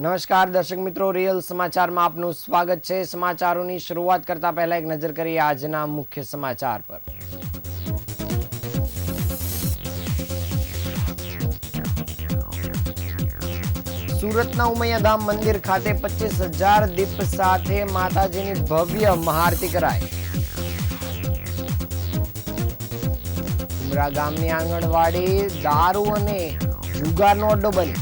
નમસ્કાર દર્શક મિત્રો, રિયલ સમાચારમાં આપનું સ્વાગત છે। સમાચારોની શરૂઆત કરતા પહેલા એક નજર કરીએ આજના મુખ્ય સમાચાર પર। સુરતના ઉમૈયાધામ મંદિર ખાતે 25,000 દીપ સાથે માતાજીની ભવ્ય મહાઆરતી કરાઈ। ઉમરા ગામની આંગણવાડી દારૂ અને જુગારનો અડ્ડો બની।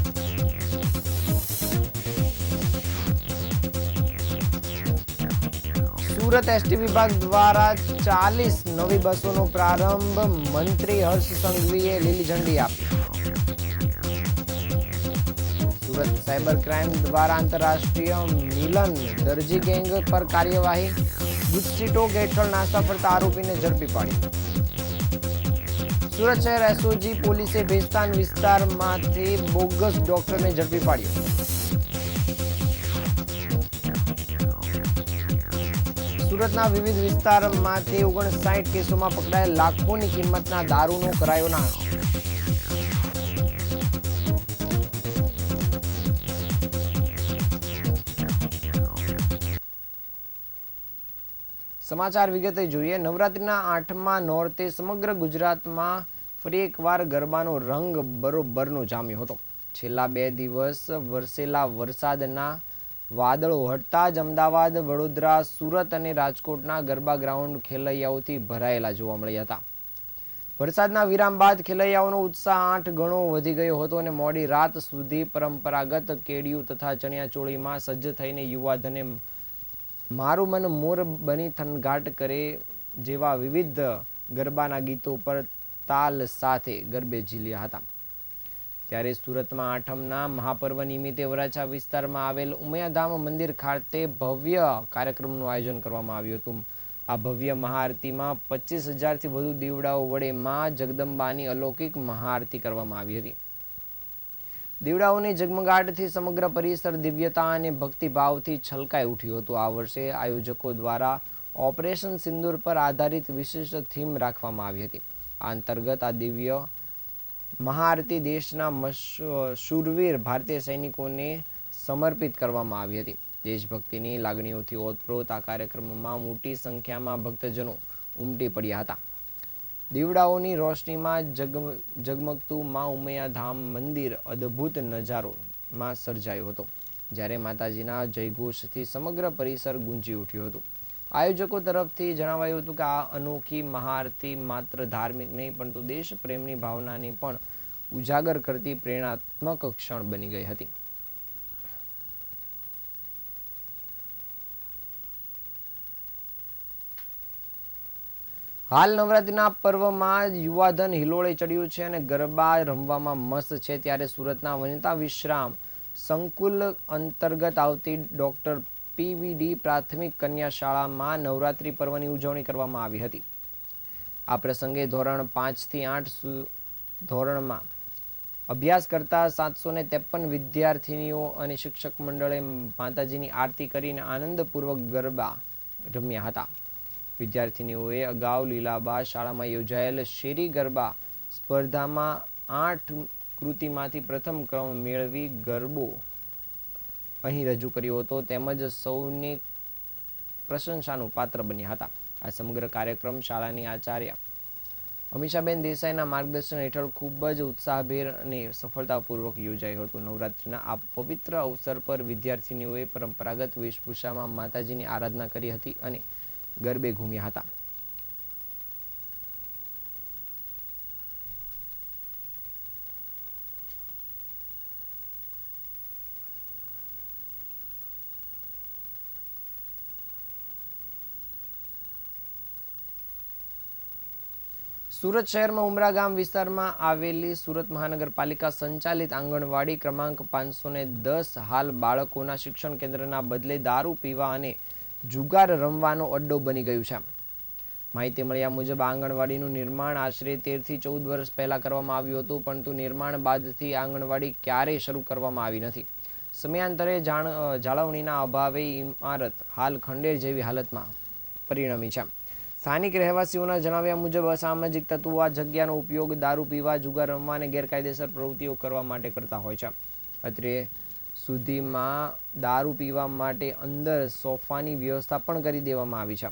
सूरत एसटी विभाग द्वारा 40 नवी बसों प्रारंभ मंत्री हर्ष संघवीए लीली झंडी आपी। सूरत साइबर क्राइम द्वारा अंतरराष्ट्रीय मिलन दर्जी गैंग पर कार्यवाही। गुजसीटो हेठळ नास्ता फरता आरोपी ने झड़पी पाड़ी। सूरत शहर एसओजी पोलीसे भेस्तान विस्तार मांथी बोगस डॉक्टर ने झड़पी पाड्यो। सूरतना विविध विस्तारमांथी 59 केसों पकड़ाયેલ लाखोनी किंमतना दारूनो करायो नाश। समाचार विगते जोईए। नवरात्रिना 8मा नोरते समग्र गुजरातमां फरी एकवार गरबानो रंग बरोबरनो जाम्यो हतो। छेल्ला 2 दिवस वरसेला वरसादना वादळो हटता ज अमदावाद, वडोदरा, सूरत और राजकोटना गरबा ग्राउंड खेलैयाओथी भरायेला जोवा मळ्या हता। वरसादना विराम बाद खेलैयाओनो उत्साह 8 गणो वधी गयो हतो અને મોડી રાત સુધી પરંપરાગત કેડિયું તથા ચણિયાચોળીમાં સજ્જ થઈને યુવાધને મારું મન મોર બની થનગાટ કરે જેવા વિવિધ ગરબાના ગીતો પર તાલ સાથે ગરબે ઝીલ્યા હતા। ત્યારે સુરતમાં આઠમના મહાપર્વ નિમિત્તે વરાછા વિસ્તારમાં આવેલ ઉમૈયાધામ મંદિર ખાતે ભવ્ય કાર્યક્રમનું આયોજન કરવામાં આવ્યું હતું। આ ભવ્ય મહાઆરતીમાં 25,000થી વધુ દીવડાઓ વડે માં જગદંબાની અલૌકિક મહાઆરતી કરવામાં આવી હતી। દીવડાઓની ઝગમગાટથી સમગ્ર પરિસર દિવ્યતા અને ભક્તિભાવથી છલકાઈ ઉઠ્યું હતું। આ વર્ષે આયોજકો દ્વારા ઓપરેશન સિંદૂર પર આધારિત વિશિષ્ટ થીમ રાખવામાં આવી હતી। આ અંતર્ગત આ દિવ્ય महाआरती देशना शूरवीर भारतीय सैनिकों ने समर्पित करवामां आवी हती। देशभक्तिनी लागणीओथी ओतप्रोत आ कार्यक्रममां मोटी संख्यामां भक्तजनो उमटी पड्या हता। दीवडाओनी रोशनीमां जगमगतुं मां उमैयाधाम मंदिर अद्भुत नजारोमां सर्जायो हतो, ज्यारे माताजीना जयघोषथी समग्र परिसर गूंजी उठ्युं हतुं। आयोजकों तरफथी जणावायुं हतुं के आ अनोखी महाआरती मात्र धार्मिक नहीं परंतु देश प्रेमनी भावनाने पण उजागर करती प्रेरणात्मक क्षण बनी गई हती। हाल नवरात्रिना पर्वमां युवाधन हिलोळे चढ़्युं छे अने गरबा रमवामां मस्त छे, त्यारे सूरतना वनिता विश्राम संकुल अंतर्गत आवती डॉक्टर पीवीडी प्राथमिक कन्या शाळा में नवरात्रि पर्व की उजवणी करवामां आवी हती। आ प्रसंगे धोरण 5 થી 8 धोरण में अभ्यास करता 753 विद्यार्थिनीओ और शिक्षक मंडळे माताजीनी आरती करीने आनंदपूर्वक गरबा रम्या हता। विद्यार्थिनीओए अगाऊ लीलाबा शाळा में योजायेल शेरी गरबा स्पर्धा में 8 कृतिमांथी प्रथम क्रम मेळवी गरबो અહીં રજૂ કર્યો હતો તેમજ સૌની પ્રશંસાનું પાત્ર બન્યા હતા। આ સમગ્ર કાર્યક્રમ શાળાની આચાર્ય અમીષાબેન દેસાઈના માર્ગદર્શન હેઠળ ખૂબ જ ઉત્સાહભેર અને સફળતાપૂર્વક યોજાયું હતું। નવરાત્રિના આ પવિત્ર અવસર પર વિદ્યાર્થીનીઓએ પરંપરાગત વેશભૂષામાં માતાજીની આરાધના કરી હતી અને ગરબે ઘૂમ્યા હતા। सूरत शहर में उमरा गाम विस्तार में आवेली सूरत महानगरपालिका संचालित आंगणवाड़ी क्रमांक 510 हाल बाळकोना शिक्षण केन्द्रना बदले दारू पीवा अने जुगार रमवानो अड्डो बनी गयुं छे। माहिती मळ्या मुजब आंगणवाड़ीनुं निर्माण आश्रे 13 થી 14 वर्ष पहला करवामां आव्युं हतुं, परंतु निर्माण बादथी आंगणवाड़ी क्यारेय शरू करवामां आवी नथी। समयांतरे जाळवणीना अभावे इमारत हाल खंडेर जेवी हालतमां परिणमी छे। સ્થાનિક રહેવાસીઓના જણાવ્યા મુજબ અસામાજિક તત્વો આ જગ્યાનો ઉપયોગ દારૂ પીવા, જુગાર રમવા અને ગેરકાયદેસર પ્રવૃત્તિઓ કરવા માટે કરતા હોય છે। અત્રે સુધીમાં દારૂ પીવા માટે અંદર સોફાની વ્યવસ્થા પણ કરી દેવામાં આવી છે.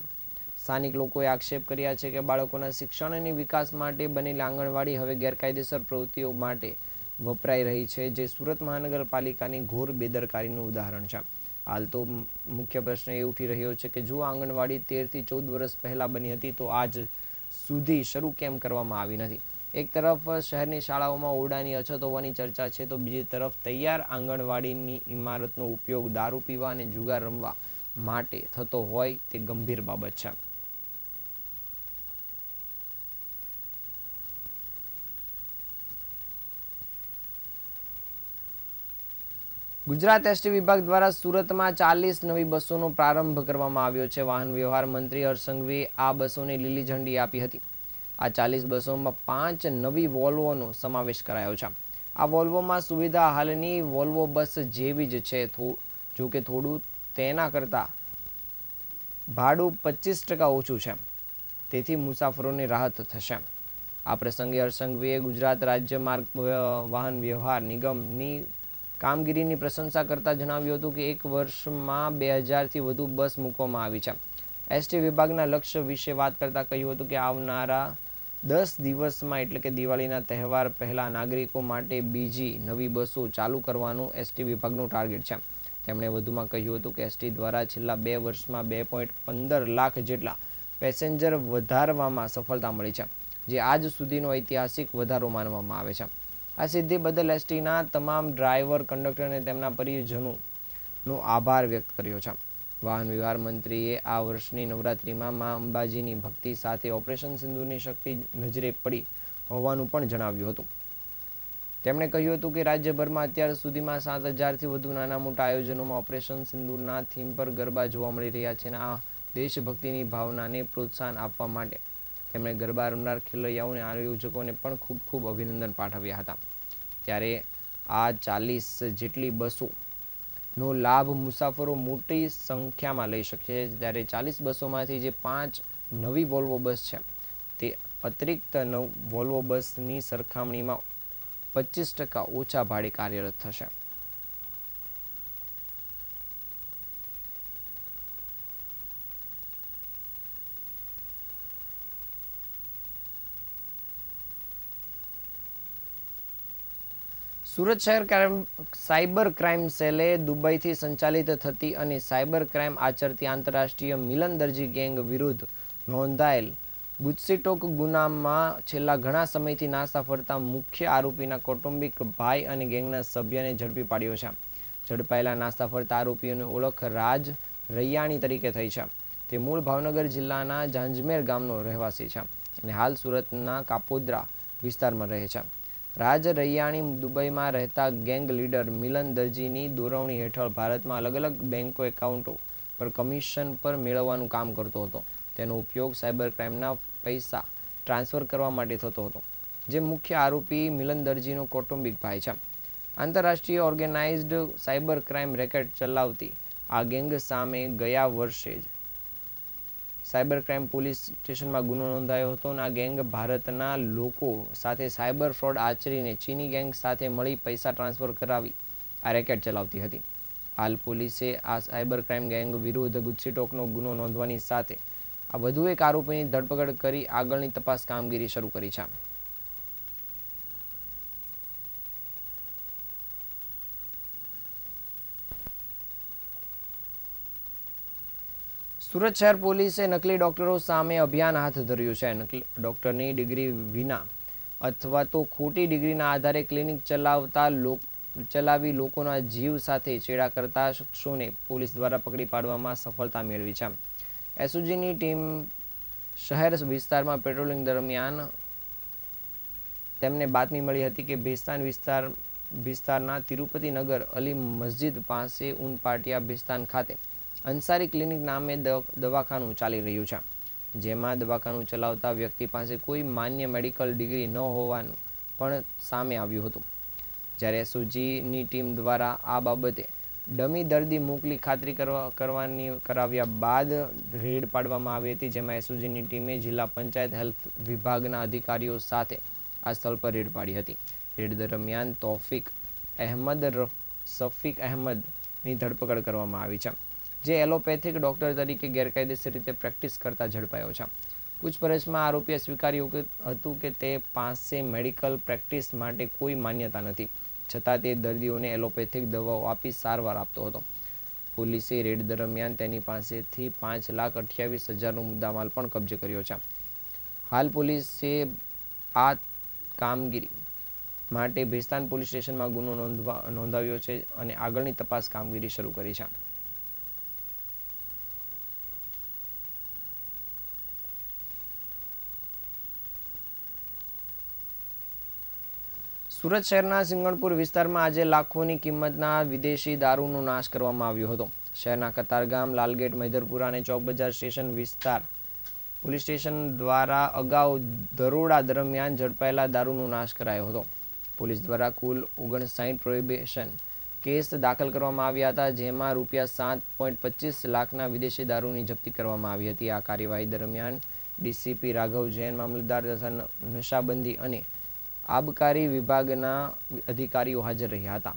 સ્થાનિક લોકોએ આક્ષેપ કર્યા છે કે બાળકોના શિક્ષણ અને વિકાસ માટે બનેલી આંગણવાડી હવે ગેરકાયદેસર પ્રવૃત્તિઓ માટે વપરાઈ રહી છે, જે સુરત મહાનગરપાલિકાની ઘોર બેદરકારીનું ઉદાહરણ છે. હાલ તો મુખ્ય પ્રશ્ન એ ઉઠી રહ્યો છે કે જો આંગણવાડી 13 થી 14 વર્ષ પહેલાં બની હતી તો આજ સુધી શરૂ કેમ કરવામાં આવી નથી. એક તરફ શહેરની શાળાઓમાં ઓરડાની અછત હોવાની ચર્ચા છે, તો બીજી તરફ તૈયાર આંગણવાડીની ઇમારતનો ઉપયોગ દારૂ પીવા અને જુગાર રમવા માટે થતો હોય તે ગંભીર બાબત છે. ગુજરાત એસટી વિભાગ દ્વારા સુરતમાં 40 નવી બસોનો પ્રારંભ કરવામાં આવ્યો છે. વાહન વ્યવહાર મંત્રી હર્ષ સંઘવીએ આ બસોને લીલી ઝંડી આપી હતી. આ 40 બસોમાં 5 નવી વોલ્વોનો સમાવેશ કરાયો છે. આ વોલ્વોમાં સુવિધા હાલની વોલ્વો બસ જેવી જ છે, જો કે થોડું તેના કરતાં ભાડું 25% ઓછું છે, તેથી મુસાફરોને રાહત થશે. આ પ્રસંગે હર્ષ સંઘવીએ ગુજરાત રાજ્ય માર્ગ વાહન વ્યવહાર નિગમની કામગીરીની પ્રશંસા કરતા જણાવ્યું હતું કે એક વર્ષમાં 2000થી વધુ બસ મૂકવામાં આવી છે. એસટી વિભાગના લક્ષ્ય વિશે વાત કરતા કહ્યું હતું કે આવનારા 10 દિવસમાં એટલે કે દિવાળીના તહેવાર પહેલાં નાગરિકો માટે બીજી નવી બસો ચાલુ કરવાનું એસટી વિભાગનું ટાર્ગેટ છે. તેમણે વધુમાં કહ્યું હતું કે એસટી દ્વારા છેલ્લા 2 વર્ષમાં 2.15 લાખ જેટલા પેસેન્જર વધારવામાં સફળતા મળી છે, જે આજ સુધીનો ઐતિહાસિક વધારો માનવામાં આવે છે. આ સિદ્ધિ બદલ એસટીના તમામ ડ્રાઈવર, કંડક્ટર અને તેમના પરિજનોનો આભાર વ્યક્ત કર્યો છે. વાહન વ્યવહાર મંત્રીએ આ વર્ષની નવરાત્રિમાં મા અંબાજીની ભક્તિ સાથે ઓપરેશન સિંદૂરની શક્તિ નજરે પડી હોવાનું પણ જણાવ્યું હતું. તેમણે કહ્યું હતું કે રાજ્યભરમાં અત્યાર સુધીમાં 7000થી વધુ નાના મોટા આયોજનોમાં ઓપરેશન સિંદૂરના થીમ પર ગરબા જોવા મળી રહ્યા છે, અને આ દેશભક્તિની ભાવનાને પ્રોત્સાહન આપવા માટે તેમણે ગરબા રમનાર ખેલૈયાઓ અને આયોજકોને પણ ખૂબ ખૂબ અભિનંદન પાઠવ્યા હતા. ત્યારે આ 40 જેટલી બસોનો લાભ મુસાફરો મોટી સંખ્યામાં લઈ શકશે. ત્યારે 40 બસોમાંથી જે 5 નવી વોલ્વો બસ છે તે અતિરિક્ત વોલ્વો બસની સરખામણીમાં 25% ઓછા ભાડે કાર્યરત થશે. સુરત શહેર સાયબર ક્રાઇમ સેલે દુબઈથી સંચાલિત થતી અને સાયબર ક્રાઇમ આચરતી આંતરરાષ્ટ્રીય મિલન દરજી ગેંગ વિરુદ્ધ નોંધાયેલ ગુજસીટોક ગુનામાં છેલ્લા ઘણા સમયથી નાસ્તા ફરતા મુખ્ય આરોપીના કૌટુંબિક ભાઈ અને ગેંગના સભ્યને ઝડપી પાડ્યો છે. ઝડપાયેલા નાસ્તા ફરતા આરોપીઓની ઓળખ રાજ રૈયાણી તરીકે થઈ છે. તે મૂળ ભાવનગર જિલ્લાના ઝાંઝમેર ગામનો રહેવાસી છે અને હાલ સુરતના કાપોદ્રા વિસ્તારમાં રહે છે. રાજ રૈયાણી દુબઈમાં રહેતા ગેંગ લીડર મિલન દરજીની દોરવણી હેઠળ ભારતમાં અલગ અલગ બેંકો એકાઉન્ટો પર કમિશન પર મેળવવાનું કામ કરતો હતો. તેનો ઉપયોગ સાયબર ક્રાઇમના પૈસા ટ્રાન્સફર કરવા માટે થતો હતો. જે મુખ્ય આરોપી મિલન દરજીનો કૌટુંબિક ભાઈ છે. આંતરરાષ્ટ્રીય ઓર્ગેનાઇઝ્ડ સાયબર ક્રાઇમ રેકેટ ચલાવતી આ ગેંગ સામે ગયા વર્ષે જ સાયબર ક્રાઇમ પોલીસ સ્ટેશનમાં ગુનો નોંધાયો હતો અને આ ગેંગ ભારતના લોકો સાથે સાયબર ફ્રોડ આચરીને ચીની ગેંગ સાથે મળી પૈસા ટ્રાન્સફર કરાવી આ રેકેટ ચલાવતી હતી. હાલ પોલીસે આ સાયબર ક્રાઇમ ગેંગ વિરુદ્ધ ગુજસીટોકનો ગુનો નોંધવાની સાથે આ વધુ એક આરોપીની ધરપકડ કરી આગળની તપાસ કામગીરી શરૂ કરી છે. સુરત શહેર પોલીસે નકલી ડોક્ટરો સામે અભિયાન હાથ ધર્યું છે. નકલી ડોક્ટરની ડિગ્રી વિના અથવા તો ખોટી ડિગ્રીના આધારે ક્લિનિક ચલાવી લોકોના જીવ સાથે ચેડા કરતા શખ્સોને પોલીસ દ્વારા પકડી પાડવામાં સફળતા મેળવી છે. એસઓજીની ટીમ શહેર વિસ્તારમાં પેટ્રોલિંગ દરમિયાન તેમને બાતમી મળી હતી કે ભેસ્તાન વિસ્તારના તિરુપતિ નગર અલી મસ્જિદ પાસે ઉનપાટિયા ભેસ્તાન ખાતે અંસારી ક્લિનિક નામે દવાખાનું ચાલી રહ્યું છે, જેમાં દવાખાનું ચલાવતા વ્યક્તિ પાસે કોઈ માન્ય મેડિકલ ડિગ્રી ન હોવાનું પણ સામે આવ્યું હતું. જ્યારે એસઓજીની ટીમ દ્વારા આ બાબતે ડમી દર્દી મોકલી ખાતરી કરાવ્યા બાદ રેડ પાડવામાં આવી હતી, જેમાં એસઓજીની ટીમે જિલ્લા પંચાયત હેલ્થ વિભાગના અધિકારીઓ સાથે આ સ્થળ પર રેડ પાડી હતી. રેડ દરમિયાન તૌફિક અહેમદ સફીક અહેમદની ધરપકડ કરવામાં આવી છે, જે એલોપેથિક ડોક્ટર તરીકે ગેરકાયદેસર રીતે પ્રેક્ટિસ કરતા ઝડપાયો છે. પૂછપરછમાં આરોપીએ સ્વીકાર્યું હતું કે તે પાસે મેડિકલ પ્રેક્ટિસ માટે કોઈ માન્યતા નથી, છતાં તે દર્દીઓને એલોપેથિક દવાઓ આપી સારવાર આપતો હતો. પોલીસે રેડ દરમિયાન તેની પાસેથી 5,28,000નો મુદ્દામાલ પણ કબજે કર્યો છે. હાલ પોલીસે આ કામગીરી માટે ભેસ્તાન પોલીસ સ્ટેશનમાં ગુનો નોંધાવ્યો છે અને આગળની તપાસ કામગીરી શરૂ કરી છે. સુરત શહેરના સિંગણપુર વિસ્તારમાં આજે લાખોની કિંમતના વિદેશી દારૂનો નાશ કરવામાં આવ્યો હતો. શહેરના કતારગામ, લાલગેટ, મૈદરપુરા અને ચોક બજાર સ્ટેશન વિસ્તાર પોલીસ સ્ટેશન દ્વારા અગાઉ દરોડા દરમિયાન ઝડપાયેલા દારૂનો નાશ કરાયો હતો. પોલીસ દ્વારા કુલ 59 પ્રોહિબિશન કેસ દાખલ કરવામાં આવ્યા હતા, જેમાં ₹7.25 લાખના વિદેશી દારૂની જપ્તી કરવામાં આવી હતી. આ કાર્યવાહી દરમિયાન ડીસીપી રાઘવ જૈન, મામલતદાર તથા નશાબંધી અને આબકારી વિભાગના અધિકારીઓ હાજર રહ્યા હતા.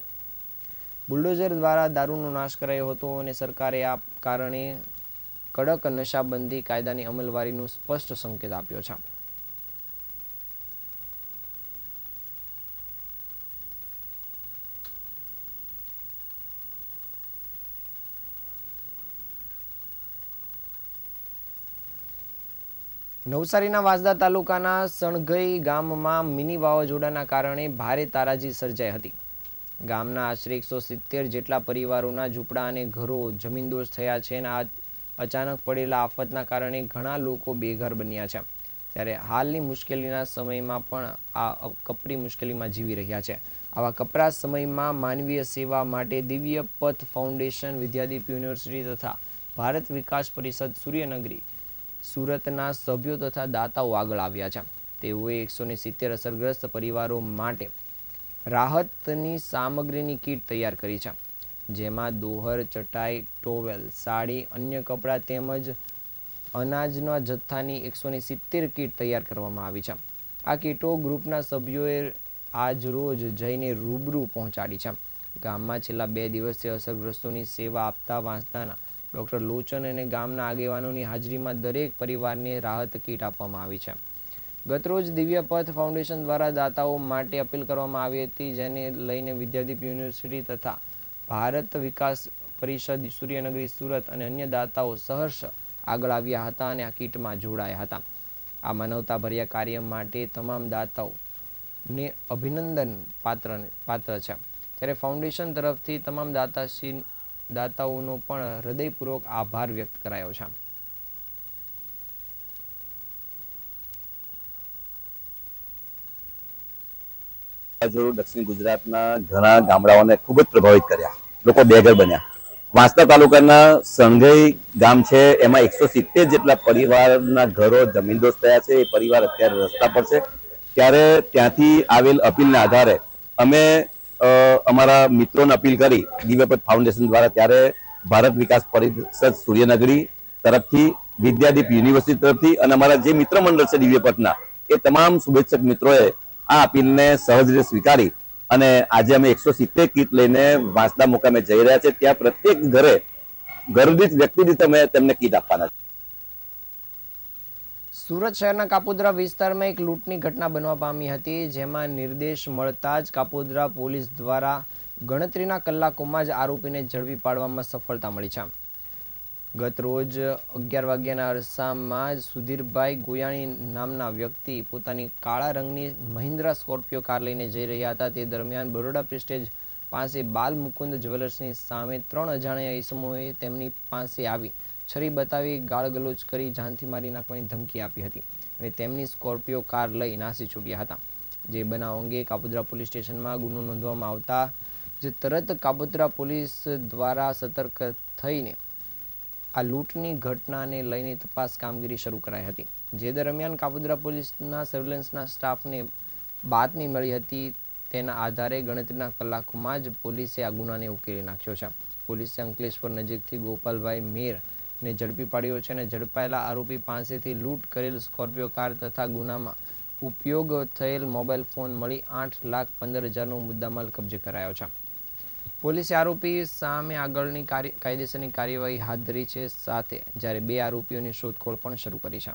બુલડોઝર દ્વારા દારૂનો નાશ કરાયો હતો અને સરકારે આ કારણે કડક નશાબંધી કાયદાની અમલવારીનો સ્પષ્ટ સંકેત આપ્યો છે. નવસારીના વાંસદા તાલુકાના સણઘઈ ગામમાં મિની વાવાઝોડાના કારણે ભારે તારાજી સર્જાઈ હતી. ગામના આશરે 170 જેટલા પરિવારોના ઝૂંપડા અને ઘરો જમીનદોસ્ત થયા છે અને આ અચાનક પડેલા આફતના કારણે ઘણા લોકો બેઘર બન્યા છે. ત્યારે હાલની મુશ્કેલીના સમયમાં પણ આ કપરી મુશ્કેલીમાં જીવી રહ્યા છે. આવા કપરા સમયમાં માનવીય સેવા માટે દિવ્ય પથ ફાઉન્ડેશન, વિદ્યાદીપ યુનિવર્સિટી તથા ભારત વિકાસ પરિષદ સૂર્યનગરી સુરતના સભ્યો તથા દાતાઓ આગળ આવ્યા છે. તેઓએ 170 અસરગ્રસ્ત પરિવારો માટે રાહતની સામગ્રીની કીટ તૈયાર કરી છે, જેમાં દોહર, ચટાઈ, ટોવેલ, સાડી, અન્ય કપડાં તેમજ અનાજના જથ્થાની 170 કીટ તૈયાર કરવામાં આવી છે. આ કીટો ગ્રુપના સભ્યોએ આજ રોજ જઈને રૂબરૂ પહોંચાડી છે. ગામમાં છેલ્લા 2 દિવસથી અસરગ્રસ્તોની સેવા આપતા વાંસદાના ડૉક્ટર લોચન અને ગામના આગેવાનોની હાજરીમાં દરેક પરિવારને રાહત કીટ આપવામાં આવી છે. ગતરોજ દિવ્ય પથ ફાઉન્ડેશન દ્વારા દાતાઓ માટે અપીલ કરવામાં આવી હતી, જેને લઈને વિદ્યાદીપ યુનિવર્સિટી તથા ભારત વિકાસ પરિષદ સૂર્યનગરી સુરત અને અન્ય દાતાઓ સહર્ષ આગળ આવ્યા હતા અને આ કીટમાં જોડાયા હતા. આ માનવતાભર્યા કાર્ય માટે તમામ દાતાઓને અભિનંદન પાત્ર છે. ત્યારે ફાઉન્ડેશન તરફથી તમામ દાતાઓનો પણ હૃદયપૂર્વક આભાર વ્યક્ત કરાયો છે. દક્ષિણ ગુજરાતના ઘણા ગામડાઓને ખૂબ જ પ્રભાવિત કર્યા. લોકો બેઘર બન્યા. વાંસદા તાલુકાના સણઘઈ ગામ છે, એમાં 170 જેટલા પરિવારના ઘરો જમીનદોસ્ત થયા છે. એ પરિવાર અત્યારે રસ્તા પર છે. ત્યારે ત્યાંથી આવેલ અપીલના આધારે અમે અમારા મિત્રોને અપીલ કરી દિવ્યપથ ફાઉન્ડેશન દ્વારા. ત્યારે ભારત વિકાસ પરિષદ સૂર્યનગરી તરફથી, વિદ્યાદીપ યુનિવર્સિટી તરફથી અને અમારા જે મિત્ર મંડળ છે દિવ્યપથના, એ તમામ શુભેચ્છક મિત્રોએ આ અપીલને સહજ રીતે સ્વીકારી અને આજે અમે 170 કીટ લઈને વાંસદા મુકામે જઈ રહ્યા છે. ત્યાં પ્રત્યેક ઘર દીઠ વ્યક્તિ દીઠ અમે તેમને કીટ આપવાના છે. સુરત શહેરના કાપોદ્રા વિસ્તારમાં એક લૂંટની ઘટના બનવા પામી હતી, જેમાં નિર્દેશ મળતા જ કાપોદ્રા પોલીસ દ્વારા ગણતરીના કલાકોમાં જ આરોપીને ઝડપી પાડવામાં સફળતા મળી છે. ગત રોજ 11 વાગ્યાના અરસામાં સુધીરભાઈ ગોયાણી નામના વ્યક્તિ પોતાની કાળા રંગની મહિન્દ્રા સ્કોર્પિયો કાર લઈને જઈ રહ્યા હતા. તે દરમિયાન બરોડા પ્રેસ્ટેજ પાસે બાલ મુકુંદ જ્વેલર્સની સામે 3 અજાણ્યા ઈસમોએ તેમની પાસે આવી છરી બતાવી ગાળગલોચ કરી જાનથી મારી નાખવાની ધમકી આપી હતી અને તેમની સ્કોર્પિયો કાર લઈ નાસી છૂટ્યા હતા. જે બનાવ અંગે કાપોદ્રા પોલીસ સ્ટેશનમાં ગુનો નોંધવામાં આવતા જ તરત કાપોદ્રા પોલીસ દ્વારા સતર્ક થઈને આ લૂંટની ઘટનાને લઈને તપાસ કામગીરી શરૂ કરાઈ હતી. જે દરમિયાન કાપોદ્રા પોલીસના સર્વેલન્સના સ્ટાફને બાતમી મળી હતી. તેના આધારે ગણતરીના કલાકોમાં જ પોલીસે આ ગુનાને ઉકેલી નાખ્યો છે. પોલીસે અંકલેશ્વર નજીકથી ગોપાલભાઈ મેરને ઝડપી પાડ્યો છે અને ઝડપાયેલા આરોપી પાસેથી લૂંટ કરેલ સ્કોર્પિયો કાર તથા ગુનામાં ઉપયોગ થયેલ મોબાઈલ ફોન મળી 8,15,000નો મુદ્દામાલ કબજે કરાયો છે. પોલીસે આરોપી સામે આગળની કાયદેસરની કાર્યવાહી હાથ ધરી છે, સાથે જ્યારે 2 આરોપીઓની શોધખોળ પણ શરૂ કરી છે.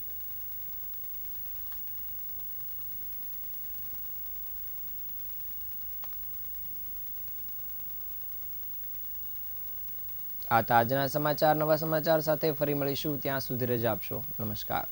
આ હતા આજના સમાચાર. નવા સમાચાર સાથે ફરી મળીશું. ત્યાં સુધી રજા આપશો. નમસ્કાર.